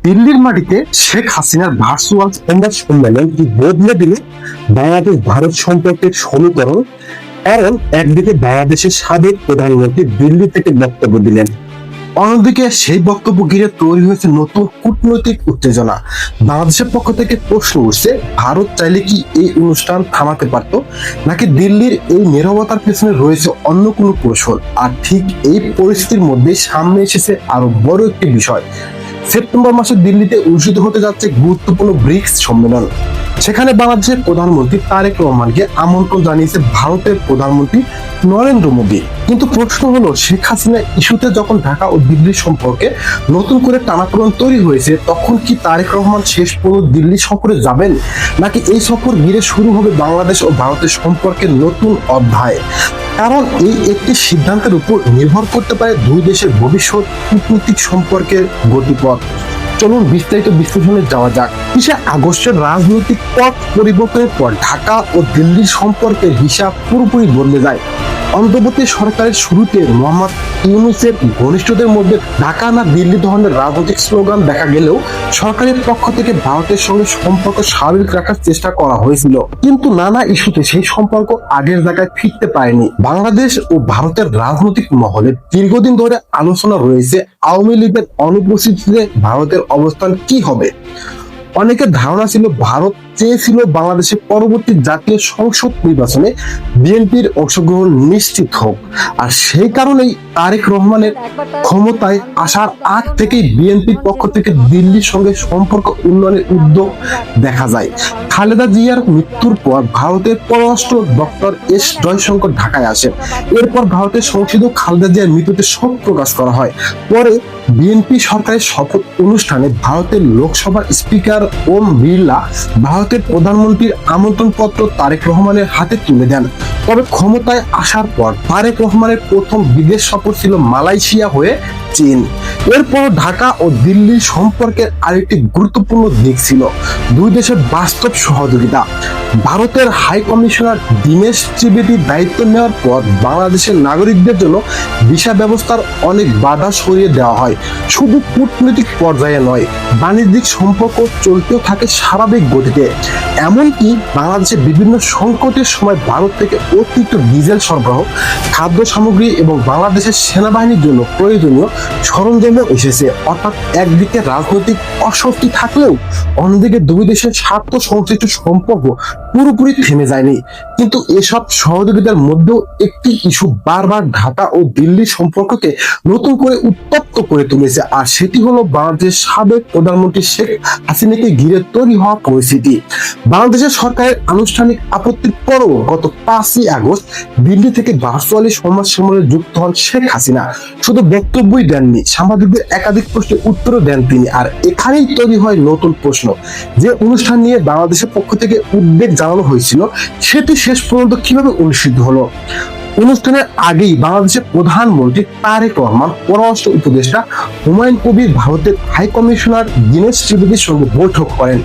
দিল্লির মাটিতে শেখ হাসিনার ভার্চুয়াল সংবাদ সম্মেলন কি বদলে দিলে বাংলাদেশ ভারত সম্পর্কের সমীকরণ। কারণ একদিকে বাংলাদেশের সাবেক প্রধানমন্ত্রী দিল্লি থেকে বক্তব্য দিলেন, অন্যদিকে সেই বক্তব্য ঘিরে তৈরি হয়েছে নতুন কূটনৈতিক উত্তেজনা। বাংলাদেশের পক্ষ থেকে প্রশ্ন উঠছে, ভারত চাইলে কি এই অনুষ্ঠান থামাতে পারত, নাকি দিল্লির এই নীরবতার পেছনে রয়েছে অন্য কোনো কৌশল। আর ঠিক এই পরিস্থিতির মধ্যে সামনে এসেছে আরো বড় একটি বিষয়। সেপ্টেম্বর মাসে দিল্লিতে অনুষ্ঠিত হতে যাচ্ছে গুরুত্বপূর্ণ ব্রিক্স সম্মেলন। সেখানে বাংলাদেশের প্রধানমন্ত্রী তারেক রহমানকে আমন্ত্রণ জানিয়েছে ভারতের প্রধানমন্ত্রী নরেন্দ্র মোদী। কিন্তু প্রশ্ন হলো, শেখ হাসিনা ইস্যুতে যখন ঢাকা ও দিল্লির সম্পর্কে নতুন করে টানাপোড়েন তৈরি হয়েছে, তখন কি তারেক রহমান শেষ পর্যন্ত দিল্লি সফরে যাবেন, নাকি এই সফর ঘিরে শুরু হবে বাংলাদেশ ও ভারতের সম্পর্কের নতুন অধ্যায়। কারণ এই একটি সিদ্ধান্তের উপর নির্ভর করতে পারে দুই দেশের ভবিষ্যৎ কূটনৈতিক সম্পর্কের গতিপথ। চলুন বিস্তারিত বিশ্লেষণে যাওয়া যাক। ৩০ আগস্টের রাজনৈতিক পথ পরিবর্তনের পর ঢাকা ও দিল্লির সম্পর্কের হিসাব পুরোপুরি বদলে যায়। অন্তর্বর্তী সরকারের শুরুতে মোহাম্মদ ইউনূসের ঘনিষ্ঠদের মধ্যে ঢাকা না দিল্লি ধরনের রাজনৈতিক স্লোগান দেখা গেলেও সরকারের পক্ষ থেকে ভারতের সঙ্গে সম্পর্ক স্বাভাবিক রাখার চেষ্টা করা হয়েছিল। কিন্তু নানা ইস্যুতে সেই সম্পর্ক আগের জায়গায় ফিরতে পারেনি। বাংলাদেশ ও ভারতের রাজনৈতিক মহলে দীর্ঘদিন ধরে আলোচনা রয়েছে আওয়ামী লীগের অনুপস্থিতিতে ভারতের অবস্থান কি হবে। অনেকের ধারণা ছিল, ভারত চেয়েছিল বাংলাদেশের পরবর্তী জাতীয় সংসদ নির্বাচনে বিএনপির অংশগ্রহণ নিশ্চিত হোক। আর সেই কারণেই তারেক রহমানের ক্ষমতায় আসার আগ থেকেই বিএনপির পক্ষ থেকে দিল্লির সঙ্গে সম্পর্ক উন্নয়নের উদ্যোগ দেখা যায়। খালেদা জিয়ার মৃত্যুর পর ভারতের পররাষ্ট্র ডক্টর এস জয়শঙ্কর ঢাকায় আসেন। এরপর ভারতের সংসদে খালেদা জিয়ার মৃত্যুতে শোক প্রকাশ করা হয়। পরে বিএনপি সরকারের শপথ অনুষ্ঠানে ভারতের লোকসভার স্পিকার ওম বিড়লা ভারতের প্রধানমন্ত্রীর আমন্ত্রণ পত্র তারেক রহমানের হাতে তুলে দেন। তবে ক্ষমতায় আসার পর তারেক রহমানের প্রথম বিদেশ সফর ছিল মালয়েশিয়া হয়ে চীন। এরপর ঢাকা ও দিল্লির সম্পর্কের আরেকটি গুরুত্বপূর্ণ দিক ছিল দুই দেশের বাস্তব সহযোগিতা। ভারতের হাই কমিশনার দীনেশ ত্রিবেদীর দায়িত্ব নেওয়ার পর বাংলাদেশের নাগরিকদের জন্য ভিসা ব্যবস্থার অনেক বাধা সরিয়ে দেওয়া হয়। শুধু কূটনৈতিক পর্যায়ে নয়, বাণিজ্যিক সম্পর্ক চলতেও থাকে স্বাভাবিক গতিতে। এমনকি বাংলাদেশের বিভিন্ন সংকটের সময় ভারত থেকে অতিরিক্ত ডিজেল সরবরাহ, খাদ্য সামগ্রী এবং বাংলাদেশের সেনাবাহিনীর জন্য প্রয়োজনীয় সরঞ্জামও এসেছে। অর্থাৎ একদিকে রাজনৈতিক অস্বস্তি থাকলেও অন্যদিকে দুই দেশের স্বার্থ সংশ্লিষ্ট সম্পর্ক পুরোপুরি থেমে যায়নি। কিন্তু এসব সহযোগিতার মধ্যেও একটি ইস্যু বারবার ঢাকা ও দিল্লির সম্পর্ককে নতুন করে উত্তপ্ত করে তুলেছে, আর সেটি হলো বাংলাদেশের সাবেক প্রধানমন্ত্রী শেখ হাসিনাকে ঘিরে তৈরি হওয়া পরিস্থিতি। বাংলাদেশের সরকারের আনুষ্ঠানিক আপত্তির পরও গত 5ই আগস্ট দিল্লি থেকে ভার্চুয়ালি সংবাদ সম্মেলনে যুক্ত হন শেখ হাসিনা। শুধু বক্তব্যই দেননি, সাংবাদিকদের একাধিক প্রশ্নের উত্তরও দেন তিনি। আর এখানেই তৈরি হয় নতুন প্রশ্ন, যে অনুষ্ঠান নিয়ে বাংলাদেশের পক্ষ থেকে উদ্বেগ জানানো হয়েছিল সেটি শেষ পর্যন্ত কিভাবে অনুষ্ঠিত হলো। অনুষ্ঠানের আগেই বাংলাদেশের প্রধানমন্ত্রী তারেক রহমান পররাষ্ট্র উপদেষ্টা হুমায়ুন কবির ভারতের হাই কমিশনার দীনেশ ত্রিবেদীর সঙ্গে বৈঠক করেন।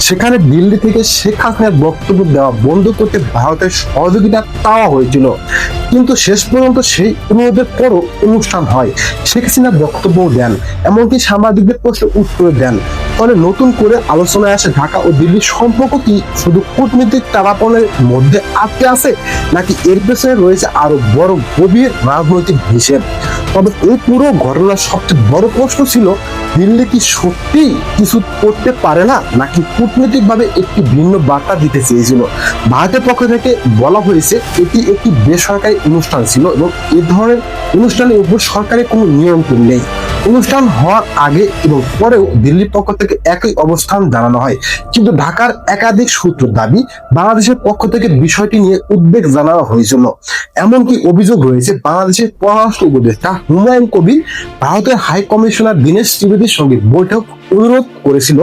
সেখানে দিল্লি থেকে শেখ হাসিনার বক্তব্য দেওয়া বন্ধ করতে ভারতের সহযোগিতা চাওয়া হয়েছিল। কিন্তু শেষ পর্যন্ত সেই অনুরোধের পরও অনুষ্ঠান হয়। শেখ হাসিনা বক্তব্য দেন, এমনকি সাংবাদিকদের প্রশ্নের উত্তর দেন। ফলে নতুন করে আলোচনায় আসে ঢাকা ও দিল্লির সম্পর্ক কি শুধু কূটনৈতিক টানাপোড়েনের মধ্যে আটকে আছে, নাকি এর পেছনে রয়েছে আরো বড় গভীর রাজনৈতিক হিসেব। তবে এই পুরো ঘটনার সবচেয়ে বড় প্রশ্ন ছিল, দিল্লি কি সত্যি কিছু করতে পারে না, নাকি কূটনৈতিক ভাবে একটি ভিন্ন বার্তা দিতে চেয়েছিল। ভারতের পক্ষ থেকে বলা হয়েছে এটি একটি বেসরকারি অনুষ্ঠান ছিল এবং এ ধরনের অনুষ্ঠানের উপর সরকারের কোনো নিয়ন্ত্রণ নেই। অনুষ্ঠান হওয়ার আগে এবং পরেও দিল্লির পক্ষ থেকে একই অবস্থান জানানো হয়। কিন্তু ঢাকার একাধিক সূত্র দাবি, বাংলাদেশের পক্ষ থেকে বিষয়টি নিয়ে উদ্বেগ জানানো হয়েছিল। এমনকি অভিযোগ রয়েছে, বাংলাদেশের পররাষ্ট্র উপদেষ্টা হুমায়ুন কবির ভারতের হাই কমিশনার দীনেশ ত্রিবেদীর সঙ্গে বৈঠক অনুরোধ করেছিল,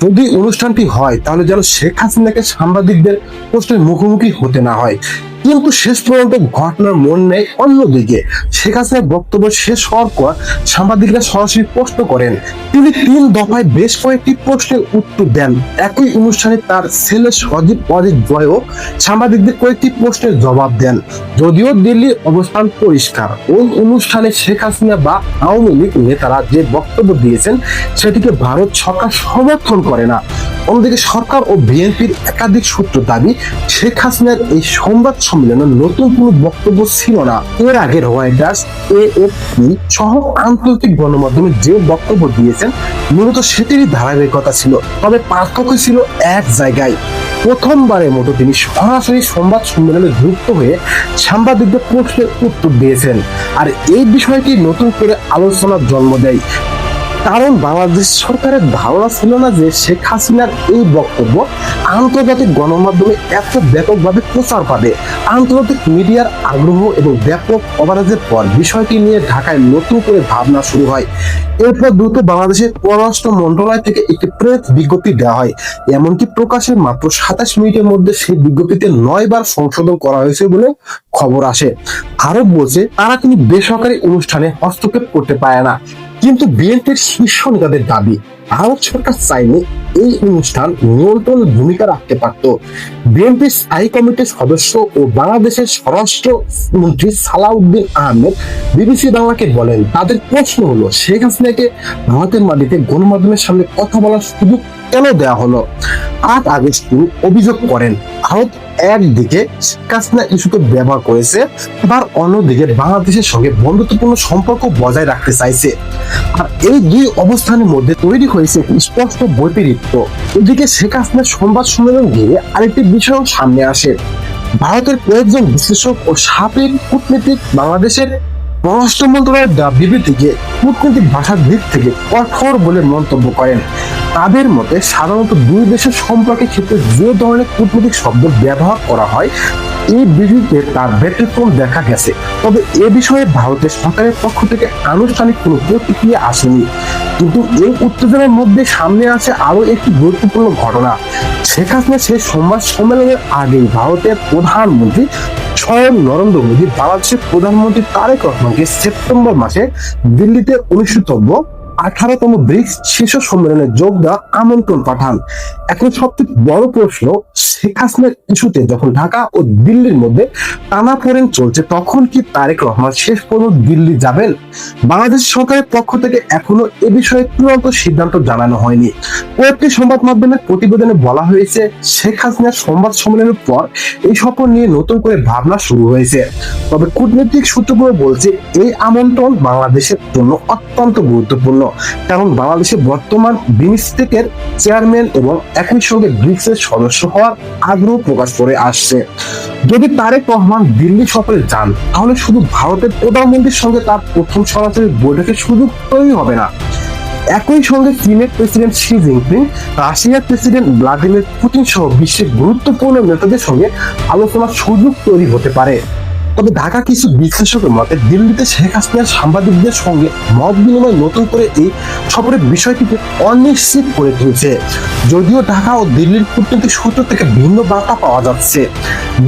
যদি অনুষ্ঠানটি হয় তাহলে যেন শেখ হাসিনাকে সাংবাদিকদের প্রশ্নের মুখোমুখি হতে না হয়। কিন্তু শেষ পর্যন্ত ঘটনার মন নেই অন্যদিকে। শেখ হাসিনার বক্তব্য শেষ হওয়ার পর সাংবাদিকরা সরাসরি প্রশ্ন করেন। তিনি 3 দফায় বেশ কয়েকটি প্রশ্নের উত্তর দেন। একই অনুষ্ঠানে তার ছেলে সজীব ওয়াজেদ জয়ও সাংবাদিকদের কয়েকটি প্রশ্নের জবাব দেন। যদিও দিল্লির অবস্থান পরিষ্কার, ওই অনুষ্ঠানে শেখ হাসিনা বা আওয়ামী লীগ নেতারা যে বক্তব্য দিয়েছেন সেটিকে ভারত সরকার সমর্থন করে না। অন্যদিকে সরকার ও বিএনপির একাধিক সূত্র দাবি শেখ হাসিনার এই সংবাদ সম্মেলনে নতুন কোনো বক্তব্য ছিল না। এর আগে রয়টার্স, এএফপি সহ আন্তর্জাতিক গণমাধ্যমে যে বক্তব্য দিয়েছেন মূলত সেটিরই ধারাবাহিকতা ছিল, তবে পার্থক্য ছিল এক জায়গায়। প্রথমবারের মতো তিনি সরাসরি সংবাদ সম্মেলনে যুক্ত হয়ে সাংবাদিকদের প্রশ্নের উত্তর দিয়েছেন, আর এই বিষয়টি নতুন করে আলোচনার জন্ম দেয়। কারণ বাংলাদেশ সরকারের ধারণা ছিল না যে শেখ হাসিনার এই বক্তব্য আন্তর্জাতিক গণমাধ্যমে এত ব্যাপকভাবে প্রচার পাবে। আন্তর্জাতিক মিডিয়ার আগ্রহ এবং ব্যাপক কভারেজের পর বিষয়টি নিয়ে ঢাকায় নতুন করে ভাবনা শুরু হয়। এরপর দ্রুত বাংলাদেশের পররাষ্ট্র মন্ত্রণালয় থেকে একটি প্রেস বিজ্ঞপ্তি দেওয়া হয়। এমনকি প্রকাশের মাত্র 27 মিনিটের মধ্যে সেই বিজ্ঞপ্তিতে 9 বার সংশোধন করা হয়েছে বলে খবর আসে। আরো বলছে তারা তিনি বেসরকারি অনুষ্ঠানে হস্তক্ষেপ করতে পারে না। কিন্তু বিএনপির শীর্ষ নেতাদের দাবি ভারত সরকার চাইলে এই অনুষ্ঠান নিয়ন্ত্রণের ভূমিকা রাখতে পারত। বিএনপির স্থায়ী কমিটির সদস্য ও বাংলাদেশের স্বরাষ্ট্র মন্ত্রী সালাউদ্দিন আহমেদ বিবিসি বাংলাকে বলেন, তাদের প্রশ্ন হলো শেখ হাসিনাকে ভারতের মাটিতে গণমাধ্যমের সামনে কথা বলার সুযোগ কেন দেওয়া হলো। 8 আগস্ট তিনি অভিযোগ করেন ভারত একদিকে শেখ হাসিনা ইস্যুকে ব্যবহার করেছে, আবার অন্যদিকে বাংলাদেশের সঙ্গে বন্ধুত্বপূর্ণ সম্পর্ক বজায় রাখতে চাইছে। আর এই দুই অবস্থানের মধ্যে তৈরি হয়েছে একটি স্পষ্ট বৈপরীত্য। এদিকে শেখ হাসিনার সংবাদ সম্মেলন ঘিরে আরেকটি বিষয় সামনে আসে। ভারতের কয়েকজন বিশ্লেষক ও সাবেক কূটনীতিক বাংলাদেশের পররাষ্ট্র মন্ত্রণালয়ের বিবৃতিকে কূটনৈতিক ভাষার দিক থেকে কঠোর বলে মন্তব্য করেন। তাদের মতে সাধারণত দুই দেশের সম্পর্কের ক্ষেত্রে যে ধরনের কূটনৈতিক শব্দ ব্যবহার করা হয় এই বিবৃতিতে তার ব্যতিক্রম দেখা গেছে। তবে এ বিষয়ে ভারতের সরকারের পক্ষ থেকে আনুষ্ঠানিক কোনো প্রতিক্রিয়া আসেনি। কিন্তু এই উত্তেজনার মধ্যে সামনে আসে আরো একটি গুরুত্বপূর্ণ ঘটনা। শেখ হাসিনা সেই সংবাদ সম্মেলনের আগেই ভারতের প্রধানমন্ত্রী স্বয়ং নরেন্দ্র মোদী বাংলাদেশের প্রধানমন্ত্রী তারেক রহমানকে সেপ্টেম্বর মাসে দিল্লিতে অনুষ্ঠিতব্য 18তম ব্রিক্স শীর্ষ সম্মেলনে যোগ দেওয়ার আমন্ত্রণ পাঠান। এখন সবচেয়ে বড় প্রশ্ন, শেখ হাসিনার ইস্যুতে যখন ঢাকা ও দিল্লির মধ্যে টানাপোড়েন চলছে তখন কি তারেক রহমান শেষ পর্যন্ত দিল্লি যাবেন? বাংলাদেশ সরকারের পক্ষ থেকে এখনো এ বিষয়ে চূড়ান্ত সিদ্ধান্ত জানানো হয়নি। কয়েকটি সংবাদ মাধ্যমের প্রতিবেদনে বলা হয়েছে শেখ হাসিনার সংবাদ সম্মেলনের পর এই সফর নিয়ে নতুন করে ভাবনা শুরু হয়েছে। তবে কূটনৈতিক সূত্রগুলো বলছে এই আমন্ত্রণ বাংলাদেশের জন্য অত্যন্ত গুরুত্বপূর্ণ, কারণ বাংলাদেশের বর্তমান বিমস্টেকের চেয়ারম্যান এবং একই সঙ্গে ব্রিক্সের সদস্য হওয়ার আগ্রহ প্রকাশ করে আসছে। যদি তারেক রহমান দিল্লি সফরে যান তাহলে শুধু ভারতের প্রধানমন্ত্রীর সঙ্গে তার প্রথম সরাসরি বৈঠকের সুযোগ তৈরি হবে না, একই সঙ্গে চীনের প্রেসিডেন্ট শি জিনপিং, রাশিয়ার প্রেসিডেন্ট ভ্লাদিমির পুতিন সহ বিশ্বের গুরুত্বপূর্ণ নেতাদের সঙ্গে আলোচনার সুযোগ তৈরি হতে পারে। তবে ঢাকা কিছু বিশ্লেষকের মতে দিল্লিতে শেখ হাসিনার সাংবাদিকদের সঙ্গে মত বিনিময় নতুন করে এই সফরের বিষয়টিকে অনিশ্চিত করে তুলছে। যদিও ঢাকা ও দিল্লির কূটনৈতিক সূত্র থেকে ভিন্ন বার্তা পাওয়া যাচ্ছে।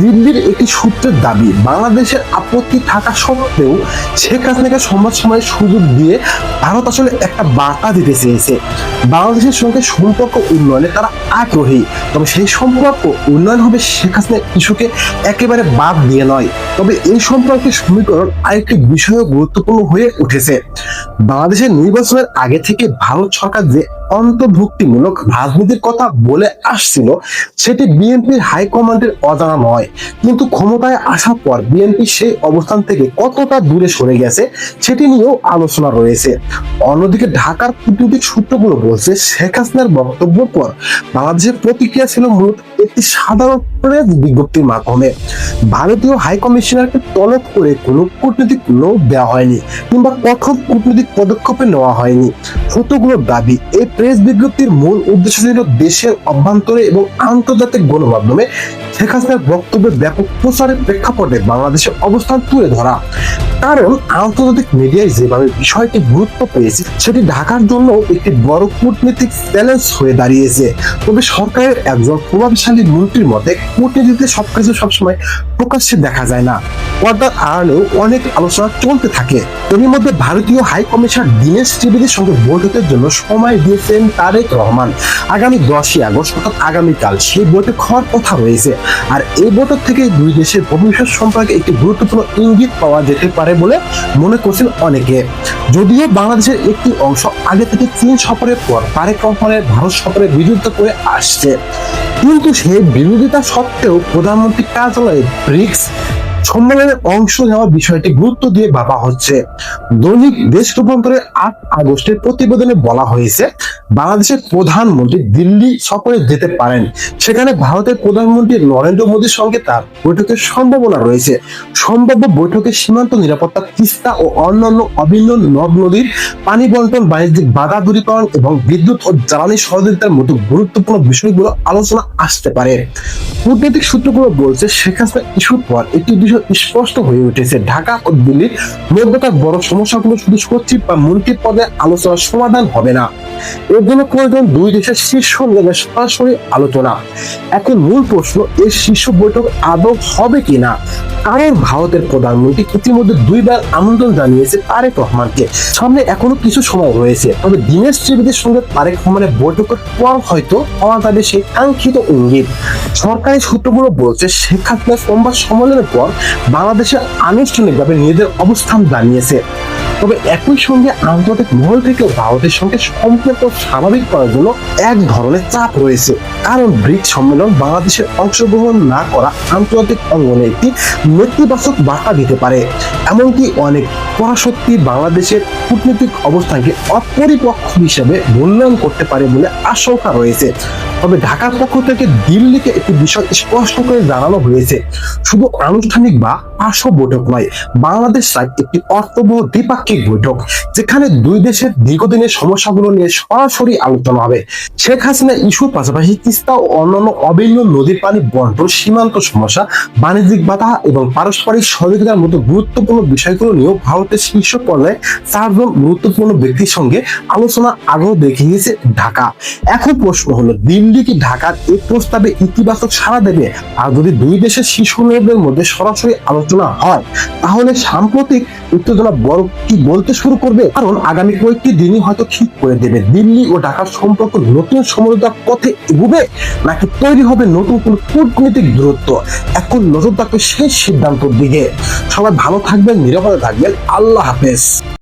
দিল্লির একটি সূত্রের দাবি বাংলাদেশের আপত্তি থাকা সত্ত্বেও শেখ হাসিনাকে সংবাদ সময়ের সুযোগ দিয়ে ভারত আসলে একটা বার্তা দিতে চেয়েছে। বাংলাদেশের সঙ্গে সম্পর্ক উন্নয়নে তারা আগ্রহী, তবে সেই সম্পর্ক উন্নয়ন হবে শেখ হাসিনার ইস্যুকে একেবারে বাদ দিয়ে নয়। তবে এই সম্পর্কে সমীকরণ আরেকটি বিষয় গুরুত্বপূর্ণ হয়ে উঠেছে। বাংলাদেশের নির্বাচনের আগে থেকে ভারত সরকার যে অন্তর্ভুক্তিমূলক রাজনীতির কথা বলে আসছিল সেটি বিএনপির হাইকমান্ডের অজানা নয়, কিন্তু ক্ষমতায় আসার পর বিএনপি সেই অবস্থান থেকে কতটা দূরে সরে গেছে সেটি নিয়েও আলোচনা রয়েছে। অন্যদিকে ঢাকার কূটনৈতিক সূত্রগুলো বলছে শেখ হাসিনার বক্তব্যের পর বাংলাদেশের প্রতিক্রিয়া ছিল মূলত একটি সাধারণ প্রেস বিজ্ঞপ্তির মাধ্যমে। ভারতীয় হাইকমিশনারকে তলব করে কোনো কূটনৈতিক নোট দেওয়া হয়নি কিংবা কঠোর কূটনৈতিক পদক্ষেপে নেওয়া হয়নি। সূত্রগুলোর দাবি এই প্রেস বিজ্ঞপ্তির মূল উদ্দেশ্য ছিল দেশের অভ্যন্তরে এবং আন্তর্জাতিক গণমাধ্যমে শেখ হাসিনার বক্তব্যের ব্যাপক প্রচারের প্রেক্ষাপটে বাংলাদেশের অবস্থান তুলে ধরা। কারণ আন্তর্জাতিক মিডিয়ায় যেভাবে বিষয়টি গুরুত্ব পেয়েছে সেটি ঢাকার জন্য একটি বড় কূটনৈতিক চ্যালেঞ্জ হয়ে দাঁড়িয়েছে। তবে সরকারের একজন প্রভাবশালী মন্ত্রীর মতে কূটনীতিতে সবকিছু সবসময় প্রকাশ্যে দেখা যায় না, পর্দার আড়ালেও অনেক আলোচনা চলতে থাকে। এর মধ্যে ভারতীয় হাই কমিশনার দীনেশ ত্রিবেদীর সঙ্গে বৈঠকের জন্য সময় দিয়েছেন তারেক রহমান। আগামী 10ই আগস্ট অর্থাৎ আগামীকাল সেই বৈঠক হওয়ার কথা রয়েছে। আর এই বৈঠক থেকে দুই দেশের ভবিষ্যৎ সম্পর্কে একটি গুরুত্বপূর্ণ ইঙ্গিত পাওয়া যেতে পারে বলে মনে করছেন অনেকে। যদিও বাংলাদেশের একটি অংশ আগে থেকে চীন সফরের পর তারেক রহমানের ভারত সফরের বিরোধিতা করে আসছে, কিন্তু সেই বিরোধিতা সত্ত্বেও প্রধানমন্ত্রী কার্যালয়ে ব্রিক্স সম্মেলনের অংশ নেওয়ার বিষয়টি গুরুত্ব দিয়ে ভাবা হচ্ছে। দৈনিক দেশ রূপান্তরের 8 আগস্টের প্রতিবেদনে বলা হয়েছে বাংলাদেশের প্রধানমন্ত্রী দিল্লি সফরে যেতে পারেন। সেখানে ভারতের প্রধানমন্ত্রী নরেন্দ্র মোদীর সঙ্গে তার বৈঠকের সম্ভাবনা রয়েছে। সম্ভাব্য বৈঠকে সীমান্ত নিরাপত্তা, তিস্তা ও অন্যান্য অভিন্ন নদ নদীর পানি বন্টন, বাণিজ্যিক বাধা দূরীকরণ এবং বিদ্যুৎ ও জ্বালানি সহযোগিতার মতো গুরুত্বপূর্ণ বিষয়গুলো আলোচনা আসতে পারে। কূটনৈতিক সূত্রগুলো বলছে শেখ হাসিনা ইস্যুর পর একটি বিষয় স্পষ্ট হয়ে উঠেছে। ঢাকা ও দিল্লির মধ্যকার বড় সমস্যাগুলো শুধু সচিব বা মন্ত্রী পদে আলোচনার সমাধান হবে না, এর জন্য প্রয়োজন দুই দেশের শীর্ষ নেতাদের সরাসরি আলোচনা। এখন মূল প্রশ্ন, এই শীর্ষ বৈঠক আদৌ হবে কিনা? কারণ ভারতের প্রধানমন্ত্রী ইতিমধ্যে 2 বার আমন্ত্রণ জানিয়েছে তারেক রহমানকে। সামনে এখনো কিছু সময় রয়েছে। তবে দীনেশ ত্রিবেদীর সঙ্গে তারেক রহমানের বৈঠকের পর হয়তো পাওয়া যাবে সেই কাঙ্ক্ষিত ইঙ্গিত। সরকারি সূত্রগুলো বলছে শেখ হাসিনা সোমবার সম্মেলনের পর বাংলাদেশের আনুষ্ঠানিকভাবে নিজেদের অবস্থান জানিয়েছে। তবে একই সঙ্গে আন্তর্জাতিক মহল থেকেও ভারতের সঙ্গে সম্পর্ক স্বাভাবিক করার জন্য এক ধরনের চাপ রয়েছে। কারণ ব্রিক্স সম্মেলন বাংলাদেশের অংশগ্রহণ না করা আন্তর্জাতিক অঙ্গনে একটি নেতিবাচক বার্তা দিতে পারে। এমনকি অনেক পরাশক্তি বাংলাদেশের কূটনৈতিক অবস্থানকে অপরিপক্ষ হিসেবে মূল্যায়ন করতে পারে বলে আশঙ্কা রয়েছে। তবে ঢাকার পক্ষ থেকে দিল্লিকে একটি বিষয় স্পষ্ট করে জানানো হয়েছে, শুধু আনুষ্ঠানিক বা পার্শ্ব বৈঠক নয়, বাংলাদেশ চায় একটি অর্থবহ দ্বিপাক্ষিক বৈঠক, যেখানে দুই দেশের দীর্ঘদিনের সমস্যাগুলো নিয়ে সরাসরি আলোচনা হবে। শেখ হাসিনা ইস্যুর পাশাপাশি তিস্তা ও অন্যান্য অভিন্ন নদীর পানি বন্টন, সীমান্ত সমস্যা, বাণিজ্যিক বাধা এবং পারস্পরিক সহযোগিতার মতো গুরুত্বপূর্ণ বিষয়গুলো নিয়েও ভারতের শীর্ষ পর্যায়ে 4 জন গুরুত্বপূর্ণ ব্যক্তির সঙ্গে আলোচনা আগ্রহ দেখিয়েছে ঢাকা। এখন প্রশ্ন হলো, দিল্লি কি ঢাকার এই প্রস্তাবে ইতিবাচক সাড়া দেবে? আর যদি দুই দেশের শীর্ষ নেতাদের মধ্যে সরাসরি আলোচনা হয়, তাহলে সাম্প্রতিক উত্তেজনা বড় কি বলতে শুরু করবে? কারণ আগামী কয়েকটি দিনই হয়তো ঠিক করে দেবে দিল্লি ও ঢাকার সম্পর্ক নতুন সমঝোতার পথে এগোবে নাকি তৈরি হবে নতুন কোন কূটনৈতিক দূরত্ব। এখন নজর রাখবে সেই সিদ্ধান্তের দিকে। সবাই ভালো থাকবেন, নিরাপদে থাকবেন। আল্লাহ হাফেজ।